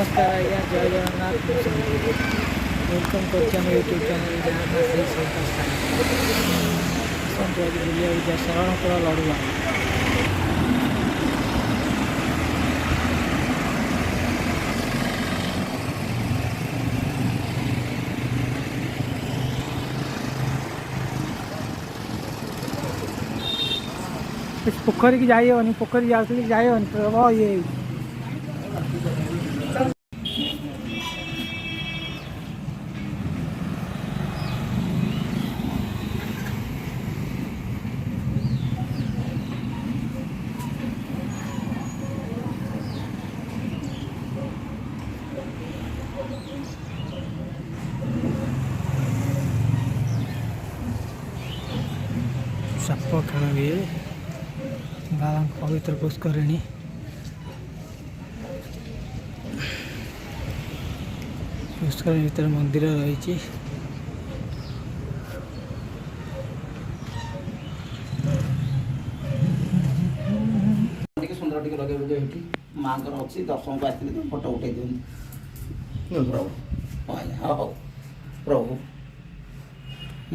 नमस्कार आज्ञा जय जगन्नाथ वेलकम कर यूट्यूब चैनल जगन्नाथ श्री संत बुलिया शरणपुर लड़ुआ पोखरी की जाइए पोखरी जाइए प्रभाव ये साप खेल भी बाबा पवित्र पुष्करिणी पुष्करिणी भीतर मंदिर रही सुंदर टिके लगे माँ अच्छी दर्शन को आसते तो फोटो उठे दिखाँ प्रभु हाँ प्रभु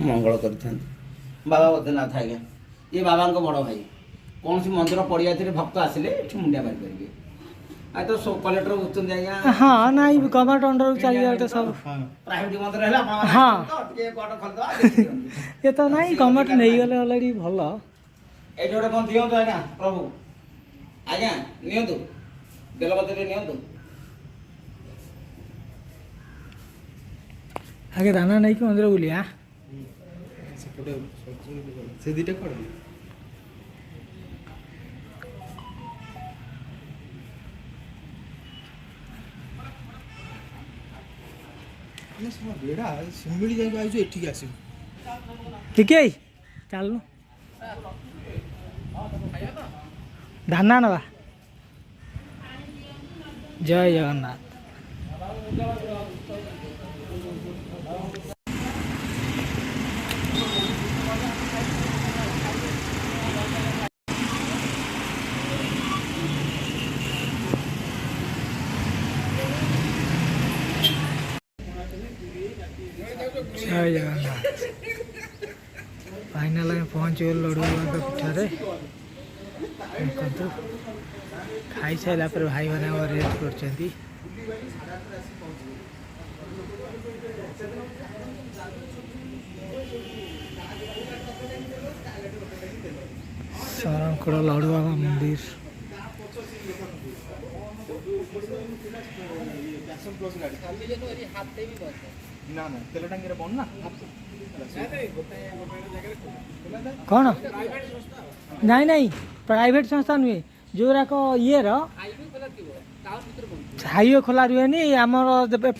मंगल कर बाबा बद्रीनाथ आज्ञा ये बाबा बड़ भाई कौन सी मंदिर पड़िया थे भक्त आसिले मुंडिया मारी पारे आ तो सब कलेक्टर बुझुंट आज्ञा हाँ ना गवर्नमेंट अंडर चली जाए तो सब प्राइवेट मंदिर है हाँ खोलदे ये तो नहीं गवर्नमेंट नहीं गले ऑलरेडी भल ये गोटे कौन दिंतु आज्ञा प्रभु आज्ञा नियंतु बेलपत्र नियंतु आगे दाना नहीं कि मंदिर बुलिया से दीटा कौन बेड़ा सिमिली जाए आई एठी आस ठीक है चल धाना नवा जय जगन्नाथ जय जगन्नाथ फाइनाल पहुँच गल लड़ुआ पीठर देखो खाई सारा पर भाई मैंने रेस्ट कर शरणकुड़ लड़ुआ मंदिर ना ना तेल टांगी बन ना कौन नहीं नहीं प्राइवेट संस्था नुहे जो ये हाईवे खोला रुहे नी आमर सेपरेट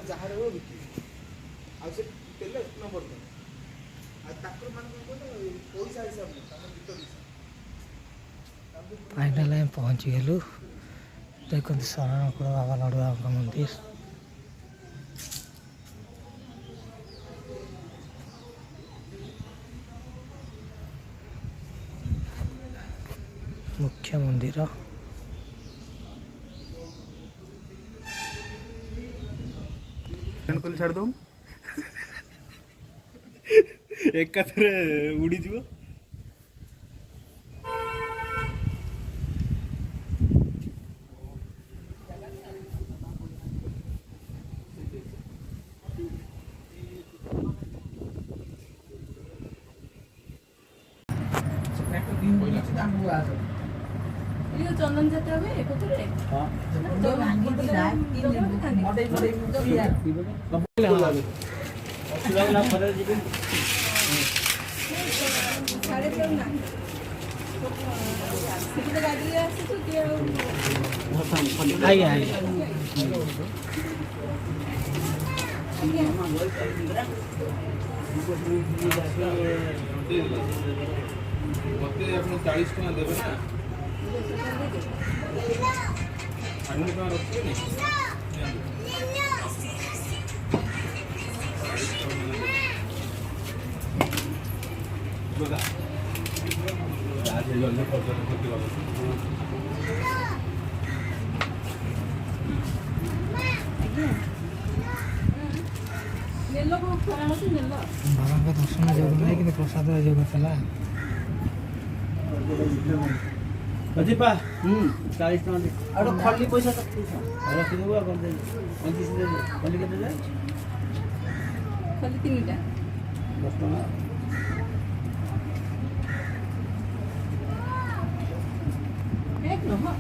जहाँ तेल न पड़ता पैसा हिसाब फाइनाल पहुँची गलु देखते शरणकुड़ बाबा लड़ुआ मंदिर मुख्य मंदिर छाड़ दो एक कथरे उड़ी जीव चंदन जात्रा हुए मत 40 टका देवे ना रखिए ଖରା ହେଉଛି ନେଲ ବାବାଙ୍କ ଦର୍ଶନ ଯୋଗ ନାହିଁ କିନ୍ତୁ ପ୍ରସାଦ ଯୋଗ ଥିଲା। ଅଜିପା 40 ଟଙ୍କା ଦେ। ଆଉ ଗୋଟେ ଖଲି ପଇସା ତ ରଖିଦେବୁ ଆଉ କ'ଣ ଦେବି 25 ଦେବି। ଖଲି କେତେ ଦେବେ? ଖାଲି 3ଟା 10 ଟଙ୍କା। ଏକ ନୁହଁ